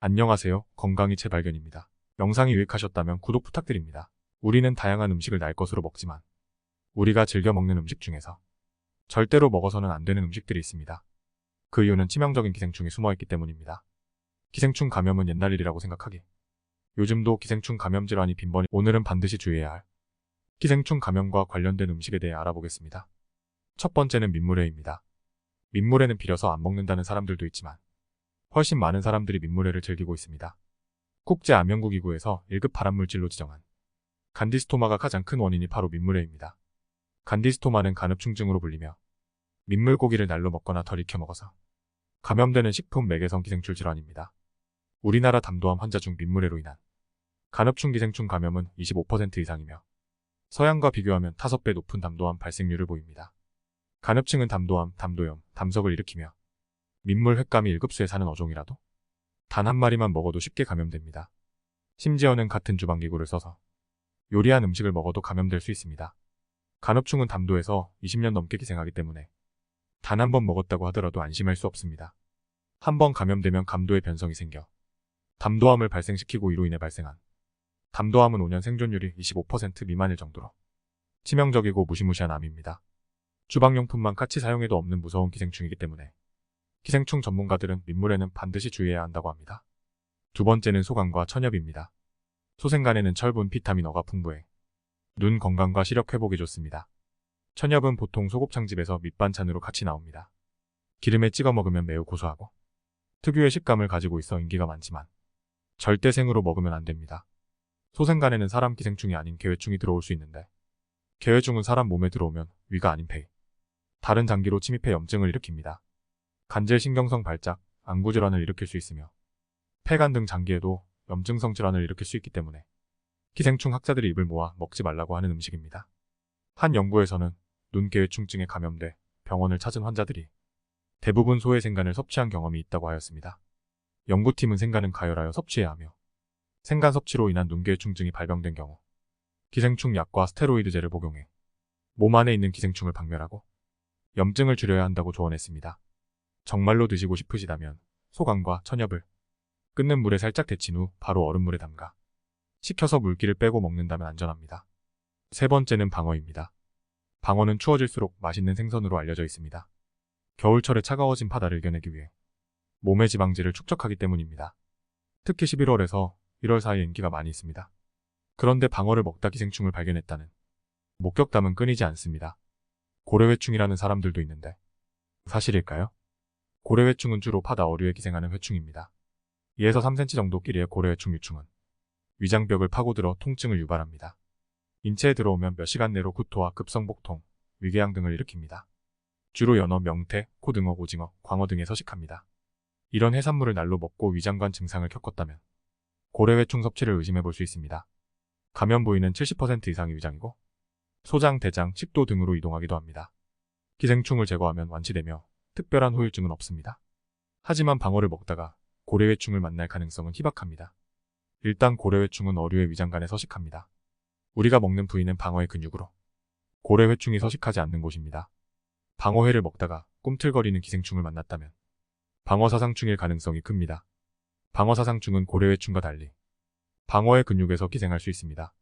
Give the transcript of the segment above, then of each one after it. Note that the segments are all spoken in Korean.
안녕하세요. 건강이 제 발견입니다. 영상이 유익하셨다면 구독 부탁드립니다. 우리는 다양한 음식을 날 것으로 먹지만 우리가 즐겨 먹는 음식 중에서 절대로 먹어서는 안 되는 음식들이 있습니다. 그 이유는 치명적인 기생충이 숨어있기 때문입니다. 기생충 감염은 옛날 일이라고 생각하기. 요즘도 기생충 감염 질환이 빈번히. 오늘은 반드시 주의해야 할 기생충 감염과 관련된 음식에 대해 알아보겠습니다. 첫 번째는 민물회입니다. 민물회는 비려서 안 먹는다는 사람들도 있지만 훨씬 많은 사람들이 민물회를 즐기고 있습니다. 국제암연구기구에서 1급 발암물질로 지정한 간디스토마가 가장 큰 원인이 바로 민물회입니다. 간디스토마는 간흡충증으로 불리며 민물고기를 날로 먹거나 덜 익혀 먹어서 감염되는 식품 매개성 기생충 질환입니다. 우리나라 담도암 환자 중 민물회로 인한 간흡충 기생충 감염은 25% 이상이며 서양과 비교하면 5배 높은 담도암 발생률을 보입니다. 간흡충은 담도암, 담도염, 담석을 일으키며 민물 횟감이 1급수에 사는 어종이라도 단 한 마리만 먹어도 쉽게 감염됩니다. 심지어는 같은 주방기구를 써서 요리한 음식을 먹어도 감염될 수 있습니다. 간흡충은 담도에서 20년 넘게 기생하기 때문에 단 한 번 먹었다고 하더라도 안심할 수 없습니다. 한 번 감염되면 감도에 변성이 생겨 담도암을 발생시키고 이로 인해 발생한 담도암은 5년 생존율이 25% 미만일 정도로 치명적이고 무시무시한 암입니다. 주방용품만 같이 사용해도 없는 무서운 기생충이기 때문에 기생충 전문가들은 민물회는 반드시 주의해야 한다고 합니다. 두 번째는 소간과 천엽입니다. 소생간에는 철분, 비타민 어가 풍부해 눈 건강과 시력 회복에 좋습니다. 천엽은 보통 소곱창집에서 밑반찬으로 같이 나옵니다. 기름에 찍어 먹으면 매우 고소하고 특유의 식감을 가지고 있어 인기가 많지만 절대 생으로 먹으면 안 됩니다. 소생간에는 사람 기생충이 아닌 개회충이 들어올 수 있는데 개회충은 사람 몸에 들어오면 위가 아닌 폐, 다른 장기로 침입해 염증을 일으킵니다. 간질신경성 발작, 안구질환을 일으킬 수 있으며 폐간 등 장기에도 염증성 질환을 일으킬 수 있기 때문에 기생충 학자들이 입을 모아 먹지 말라고 하는 음식입니다. 한 연구에서는 눈개회충증에 감염돼 병원을 찾은 환자들이 대부분 소의 생간을 섭취한 경험이 있다고 하였습니다. 연구팀은 생간은 가열하여 섭취해야 하며 생간 섭취로 인한 눈개회충증이 발병된 경우 기생충 약과 스테로이드제를 복용해 몸 안에 있는 기생충을 박멸하고 염증을 줄여야 한다고 조언했습니다. 정말로 드시고 싶으시다면 소간과 천엽을 끓는 물에 살짝 데친 후 바로 얼음물에 담가 식혀서 물기를 빼고 먹는다면 안전합니다. 세 번째는 방어입니다. 방어는 추워질수록 맛있는 생선으로 알려져 있습니다. 겨울철에 차가워진 바다를 이겨내기 위해 몸의 지방질을 축적하기 때문입니다. 특히 11월에서 1월 사이에 인기가 많이 있습니다. 그런데 방어를 먹다 기생충을 발견했다는 목격담은 끊이지 않습니다. 고래회충이라는 사람들도 있는데 사실일까요? 고래회충은 주로 바다 어류에 기생하는 회충입니다. 2에서 3cm 정도 길이의 고래회충 유충은 위장벽을 파고들어 통증을 유발합니다. 인체에 들어오면 몇 시간 내로 구토와 급성복통, 위궤양 등을 일으킵니다. 주로 연어, 명태, 코등어, 오징어, 광어 등에 서식합니다. 이런 해산물을 날로 먹고 위장관 증상을 겪었다면 고래회충 섭취를 의심해 볼 수 있습니다. 감염 부위는 70% 이상이 위장이고 소장, 대장, 식도 등으로 이동하기도 합니다. 기생충을 제거하면 완치되며 특별한 후유증은 없습니다. 하지만 방어를 먹다가 고래회충을 만날 가능성은 희박합니다. 일단 고래회충은 어류의 위장관에 서식합니다. 우리가 먹는 부위는 방어의 근육으로 고래회충이 서식하지 않는 곳입니다. 방어회를 먹다가 꿈틀거리는 기생충을 만났다면 방어사상충일 가능성이 큽니다. 방어사상충은 고래회충과 달리 방어의 근육에서 기생할 수 있습니다.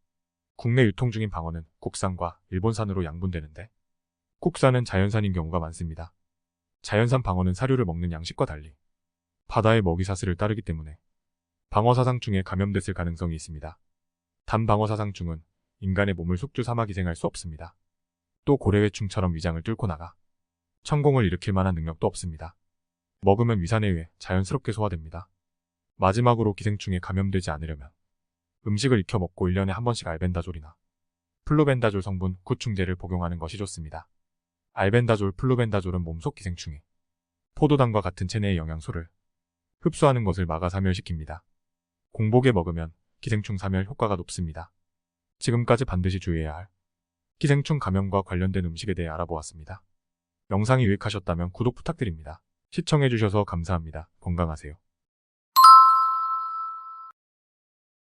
국내 유통 중인 방어는 국산과 일본산으로 양분되는데 국산은 자연산인 경우가 많습니다. 자연산 방어는 사료를 먹는 양식과 달리 바다의 먹이사슬을 따르기 때문에 방어사상충에 감염됐을 가능성이 있습니다. 단 방어사상충은 인간의 몸을 숙주 삼아 기생할 수 없습니다. 또 고래회충처럼 위장을 뚫고 나가 천공을 일으킬 만한 능력도 없습니다. 먹으면 위산에 의해 자연스럽게 소화됩니다. 마지막으로 기생충에 감염되지 않으려면 음식을 익혀 먹고 1년에 한 번씩 알벤다졸이나 플루벤다졸 성분 구충제를 복용하는 것이 좋습니다. 알벤다졸, 플루벤다졸은 몸속 기생충이 포도당과 같은 체내의 영양소를 흡수하는 것을 막아 사멸시킵니다. 공복에 먹으면 기생충 사멸 효과가 높습니다. 지금까지 반드시 주의해야 할 기생충 감염과 관련된 음식에 대해 알아보았습니다. 영상이 유익하셨다면 구독 부탁드립니다. 시청해주셔서 감사합니다. 건강하세요.